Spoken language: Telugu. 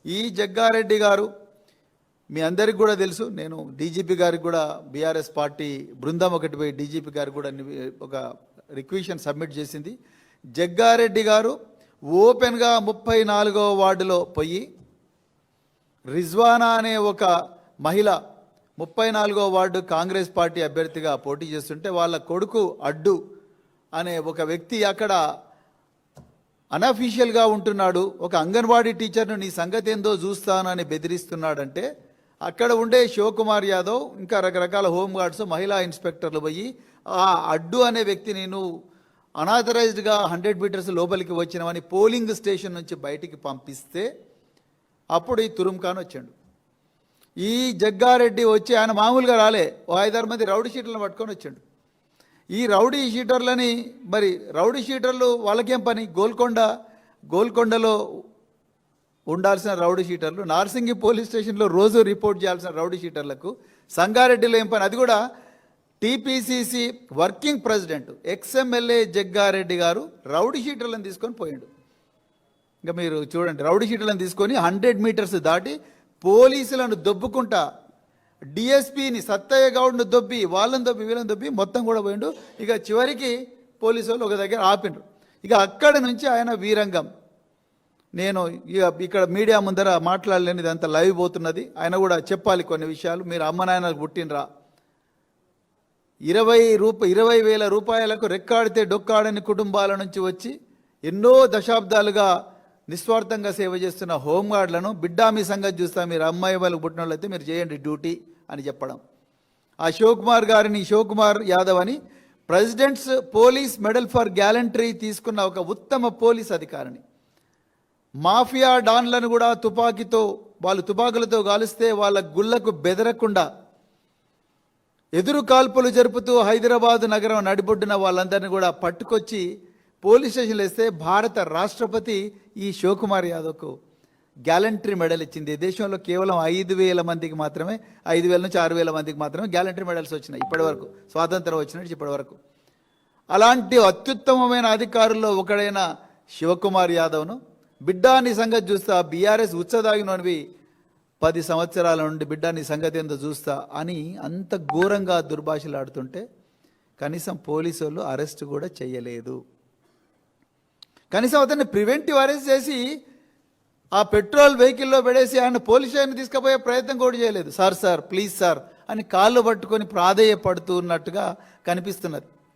ఈ జగ్గారెడ్డి గారు మీ అందరికి కూడా తెలుసు. నేను డీజీపీ గారికి కూడా బీఆర్ఎస్ పార్టీ బృందం ఒకటి పోయి డీజీపీ గారికి కూడా ఒక రిక్వెషన్ సబ్మిట్ చేసింది. జగ్గారెడ్డి గారు ఓపెన్గా 34వ వార్డులో పోయి రిజ్వానా అనే ఒక మహిళ 34వ వార్డు కాంగ్రెస్ పార్టీ అభ్యర్థిగా పోటీ చేస్తుంటే వాళ్ళ కొడుకు అడ్డు అనే ఒక వ్యక్తి అక్కడ అనఫీషియల్గా ఉంటున్నాడు. ఒక అంగన్వాడీ టీచర్ను నీ సంగతి ఏందో చూస్తానని బెదిరిస్తున్నాడంటే అక్కడ ఉండే శివకుమార్ యాదవ్ ఇంకా రకరకాల హోంగార్డ్స్ మహిళా ఇన్స్పెక్టర్లు పోయి ఆ అడ్డు అనే వ్యక్తిని నువ్వు అనాథరైజ్డ్గా 100 మీటర్స్ లోపలికి వచ్చినవని పోలింగ్ స్టేషన్ నుంచి బయటికి పంపిస్తే అప్పుడు ఈ తురుంఖాన్ వచ్చాడు. ఈ జగ్గారెడ్డి వచ్చి ఆయన మామూలుగా రాలే, ఓ 5-6 మంది రౌడీ షీటర్లను పట్టుకొని వచ్చాడు. ఈ రౌడీ షీటర్లని మరి రౌడీ షీటర్లు వాళ్ళకేం పని? గోల్కొండలో ఉండాల్సిన రౌడీ షీటర్లు నార్సింగి పోలీస్ స్టేషన్లో రోజు రిపోర్ట్ చేయాల్సిన రౌడీ షీటర్లకు సంగారెడ్డిలో ఏం పని? అది కూడా TPCC working president ex MLA Jaggareddy గారు రౌడీ షీటర్లను తీసుకొని పోయాడు. ఇంకా మీరు చూడండి, రౌడీ షీటర్లను తీసుకొని 100 మీటర్స్ దాటి పోలీసులను దొబ్బుకుంటా డిఎస్పీని సత్తయ్య గౌడ్ను దొబ్బి వాళ్ళని దొబ్బి వీళ్ళని దొబ్బి మొత్తం కూడా పోయిండు. ఇక చివరికి పోలీసు వాళ్ళు ఒక దగ్గర ఆపిండ్రు. ఇక అక్కడి నుంచి ఆయన వీరంగం. నేను ఇక్కడ మీడియా ముందర మాట్లాడలేని ఇదంతా లైవ్ పోతున్నది. ఆయన కూడా చెప్పాలి కొన్ని విషయాలు. మీరు అమ్మ నాయనకు పుట్టినరా? 20,000 రూపాయలకు రెక్కాడితే డొక్కాడని కుటుంబాల నుంచి వచ్చి ఎన్నో దశాబ్దాలుగా నిస్వార్థంగా సేవ చేస్తున్న హోంగార్డులను బిడ్డా మీ సంగతి చూస్తా, మీరు అమ్మాయి వాళ్ళకు పుట్టిన వాళ్ళైతే మీరు చేయండి డ్యూటీ అని చెప్పడం. ఆ శివకుమార్ యాదవ్ అని presidents police medal for gallantry తీసుకున్న ఒక ఉత్తమ పోలీస్ అధికారిని మాఫియా డాన్లను కూడా తుపాకులతో గాలిస్తే వాళ్ళ గుళ్లకు బెదరకుండా ఎదురు కాల్పులు జరుపుతూ హైదరాబాద్ నగరం నడిబొడ్డున వాళ్ళందరినీ కూడా పట్టుకొచ్చి పోలీస్ స్టేషన్లో వేస్తే భారత రాష్ట్రపతి ఈ శివకుమార్ యాదవ్కు గ్యాలంటరీ మెడల్ ఇచ్చింది. దేశంలో కేవలం 5,000 మందికి మాత్రమే, 5,000 నుంచి 6,000 మందికి మాత్రమే గ్యాలంటరీ మెడల్స్ వచ్చినాయి ఇప్పటి వరకు, స్వాతంత్రం వచ్చినట్టు ఇప్పటి వరకు. అలాంటి అత్యుత్తమమైన అధికారుల్లో ఒకడైన శివకుమార్ యాదవ్ను బిడ్డా నీ సంగతి చూస్తా, బీఆర్ఎస్ ఉచ్చదాగినవి 10 సంవత్సరాల నుండి బిడ్డా నీ సంగతి ఏందో చూస్తా అని అంత ఘోరంగా దుర్భాషలాడుతుంటే కనీసం పోలీసు వాళ్ళు అరెస్ట్ కూడా చేయలేదు. కనీసం అతన్ని ప్రివెంటివ్ అరెస్ట్ చేసి ఆ పెట్రోల్ వెహికల్లో పెడేసి ఆయన పోలీస్ స్టేషన్ తీసుకుపోయే ప్రయత్నం కూడా చేయలేదు. సార్ ప్లీజ్ సార్ అని కాళ్ళు పట్టుకొని ప్రాధేయపడుతున్నట్టుగా కనిపిస్తున్నది.